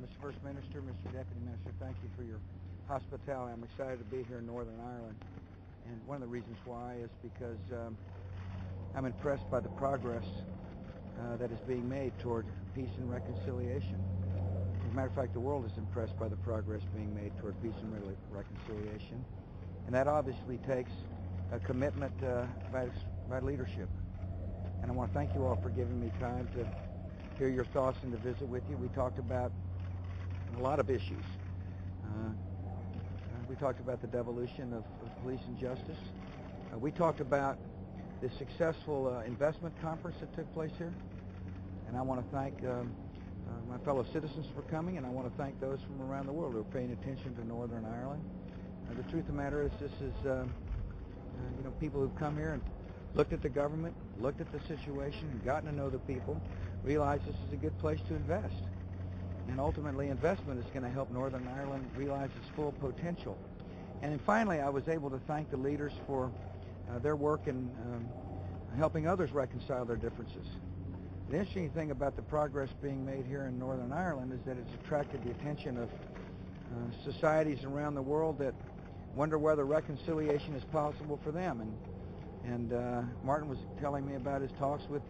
Mr. First Minister, Mr. Deputy Minister, thank you for your hospitality. I'm excited to be here in Northern Ireland. And one of the reasons why is because I'm impressed by the progress that is being made toward peace and reconciliation. As a matter of fact, the world is impressed by the progress being made toward peace and reconciliation. And that obviously takes a commitment by leadership. And I want to thank you all for giving me time to hear your thoughts and to visit with you. We talked about a lot of issues. We talked about the devolution of police and justice. We talked about the successful investment conference that took place here. And I want to thank my fellow citizens for coming, and I want to thank those from around the world who are paying attention to Northern Ireland. The truth of the matter is this is people who've come here and looked at the government, looked at the situation, gotten to know the people, realize this is a good place to invest. And ultimately, investment is going to help Northern Ireland realize its full potential. And then finally, I was able to thank the leaders for their work in helping others reconcile their differences. The interesting thing about the progress being made here in Northern Ireland is that it's attracted the attention of societies around the world that wonder whether reconciliation is possible for them. And Martin was telling me about his talks with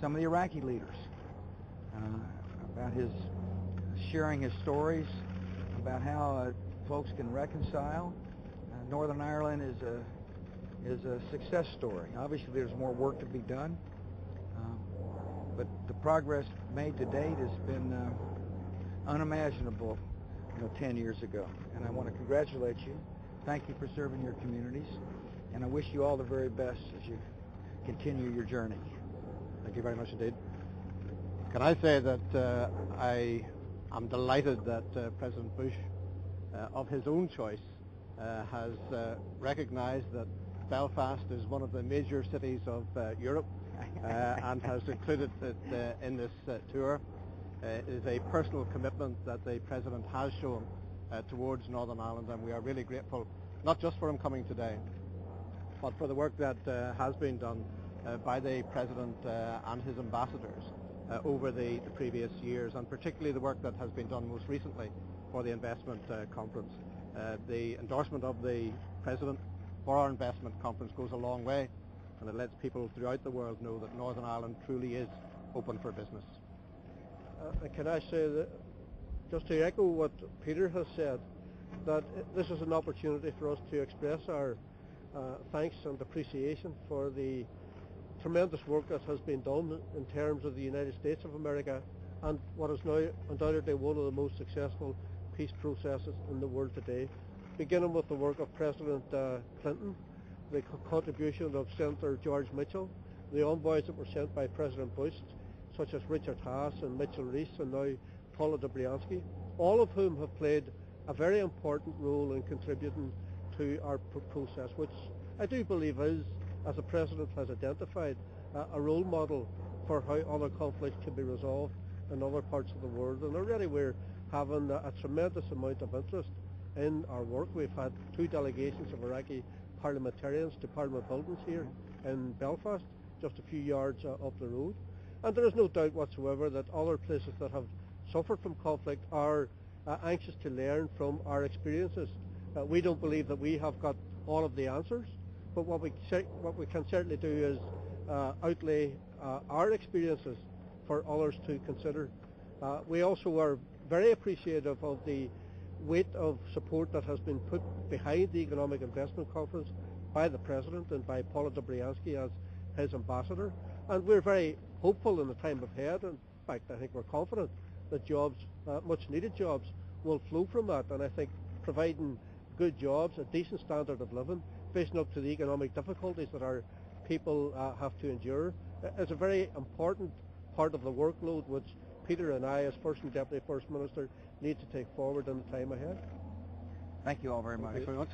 some of the Iraqi leaders, about his sharing his stories about how folks can reconcile. Northern Ireland is a success story. Obviously, there's more work to be done, but the progress made to date has been unimaginable 10 years ago. And I want to congratulate you. Thank you for serving your communities, and I wish you all the very best as you continue your journey. Thank you very much indeed. Can I say that I'm delighted that President Bush, of his own choice, has recognized that Belfast is one of the major cities of Europe and has included it in this tour. It is a personal commitment that the President has shown towards Northern Ireland, and we are really grateful, not just for him coming today, but for the work that has been done by the President and his ambassadors over the previous years, and particularly the work that has been done most recently for the investment conference. The endorsement of the President for our investment conference goes a long way, and it lets people throughout the world know that Northern Ireland truly is open for business. Can I say that, just to echo what Peter has said, that this is an opportunity for us to express our thanks and appreciation for the tremendous work that has been done in terms of the United States of America and what is now undoubtedly one of the most successful peace processes in the world today, beginning with the work of President Clinton, the contribution of Senator George Mitchell, the envoys that were sent by President Bush, such as Richard Haas and Mitchell Reese and now Paula Dobriansky, all of whom have played a very important role in contributing to our process, which I do believe is, as the President has identified, a role model for how other conflicts can be resolved in other parts of the world. And already we're having a tremendous amount of interest in our work. We've had 2 delegations of Iraqi parliamentarians to Parliament buildings here in Belfast, just a few yards up the road. And there is no doubt whatsoever that other places that have suffered from conflict are anxious to learn from our experiences. We don't believe that we have got all of the answers, but what we can certainly do is outlay our experiences for others to consider. We also are very appreciative of the weight of support that has been put behind the Economic Investment Conference by the President and by Paula Dobriansky as his ambassador. And we're very hopeful in the time ahead. In fact, I think we're confident that jobs, much needed jobs, will flow from that. And I think providing good jobs, a decent standard of living, facing up to the economic difficulties that our people have to endure, is a very important part of the workload which Peter and I, as First and Deputy First Minister, need to take forward in the time ahead. Thank you all very much. Thanks very much.